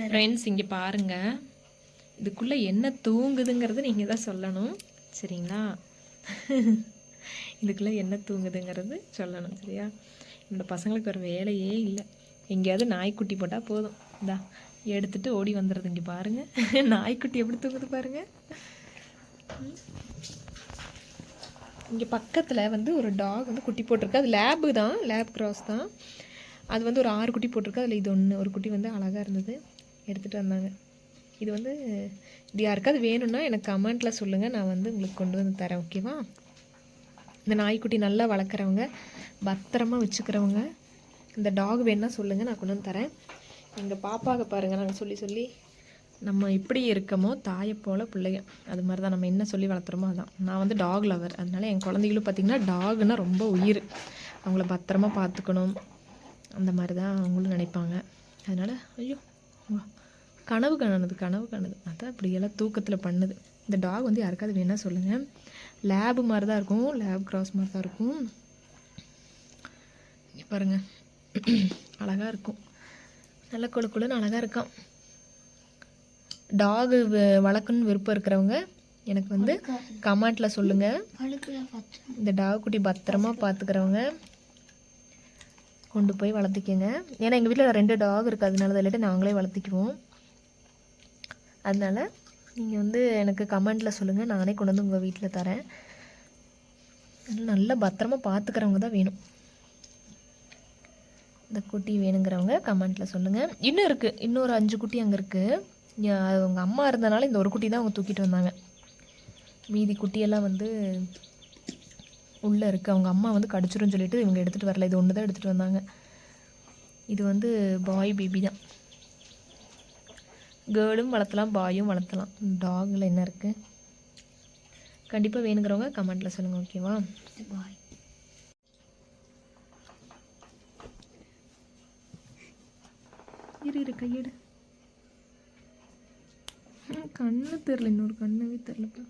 Friends இங்கே பாருங்கள், இதுக்குள்ளே என்ன தூங்குதுங்கிறது நீங்கள் தான் சொல்லணும் சரிங்களா? இதுக்குள்ளே என்ன தூங்குதுங்கிறது சொல்லணும் சரியா? என்னோடய பசங்களுக்கு ஒரு வேலையே இல்லை. எங்கேயாவது நாய்க்குட்டி போட்டால் போதும், இந்தா எடுத்துகிட்டு ஓடி வந்துடுது. இங்கே பாருங்கள் நாய்க்குட்டி எப்படி தூங்குது பாருங்கள். இங்கே பக்கத்தில் வந்து ஒரு டாக் வந்து குட்டி போட்டிருக்கு. அது லேபு தான், லேப் கிராஸ் தான். அது வந்து ஒரு 6 குட்டி போட்டிருக்கு. அதில் இது ஒன்று, ஒரு குட்டி வந்து அழகாக இருந்தது, எடுத்துகிட்டு வந்தாங்க. இது வந்து இது யாருக்காவது வேணும்னா எனக்கு கமெண்ட்டில் சொல்லுங்கள், நான் வந்து உங்களுக்கு கொண்டு வந்து தரேன். ஓகேவா? இந்த நாய்க்குட்டி நல்லா வளர்க்குறவங்க, பத்திரமா வச்சுக்கிறவங்க, இந்த டாக் வேணுன்னா சொல்லுங்கள், நான் கொண்டு வந்து தரேன். எங்கள் பாப்பாவை பாருங்கள், நாங்கள் சொல்லி சொல்லி நம்ம எப்படி இருக்கமோ தாயை போல் பிள்ளைங்க, அது மாதிரி தான். நம்ம என்ன சொல்லி வளர்த்துறோமோ அதுதான். நான் வந்து டாக் லவர், அதனால என் குழந்தைகளும் பார்த்திங்கன்னா டாக்னால் ரொம்ப உயிர். அவங்கள பத்திரமா பார்த்துக்கணும், அந்த மாதிரி தான் அவங்களும் நினைப்பாங்க. அதனால் ஐயோ கனவு காணுது அதான் இப்படியெல்லாம் தூக்கத்தில் பண்ணுது. இந்த டாக் வந்து யாருக்காவது வேணால் சொல்லுங்கள். லேபு மாதிரி தான் இருக்கும், லேப் கிராஸ் மாதிரி தான் இருக்கும். இங்கே பாருங்கள் அழகாக இருக்கும், நல்ல கொழுக்குழுன்னு அழகாக இருக்கான். டாகு வளர்க்கணுன்னு விருப்பம் இருக்கிறவங்க எனக்கு வந்து கமெண்ட்டில் சொல்லுங்கள். இந்த டாக் குட்டி பத்திரமா பார்த்துக்கிறவங்க கொண்டு போய் வளர்த்திக்கங்க. ஏன்னா எங்கள் வீட்டில் 2 டாக் இருக்குது, அதனால தான், இல்லாட்டி நாங்களே வளர்த்திக்குவோம். அதனால் நீங்கள் வந்து எனக்கு கமெண்ட்டில் சொல்லுங்கள், நானே கொண்டு வந்து உங்கள் வீட்டில் தரேன். நல்லா பத்திரமா பார்த்துக்கிறவங்க தான் வேணும். இந்த குட்டி வேணுங்கிறவங்க கமெண்ட்டில் சொல்லுங்கள். இன்னும் இருக்குது, இன்னொரு 5 குட்டி அங்கே இருக்குது. அவங்க அம்மா இருந்தனால இந்த ஒரு குட்டி தான் அவங்க தூக்கிட்டு வந்தாங்க. மீதி குட்டியெல்லாம் வந்து உள்ளே இருக்குது. அவங்க அம்மா வந்து கடிச்சிருன்னு சொல்லிட்டு இவங்க எடுத்துகிட்டு வரல, இது ஒன்று தான் எடுத்துகிட்டு வந்தாங்க. இது வந்து பாய் பேபி தான். கேர்ளும் வளர்த்தலாம், பாயும் வளர்த்தலாம். டாகில் என்ன இருக்குது? கண்டிப்பாக வேணுங்கிறவங்க கமெண்ட்டில் சொல்லுங்கள். ஓகேவா? பாய். இரு கையெடு. கண்ணு தெரில, இன்னொரு கண்ணவே தெரிலப்பா.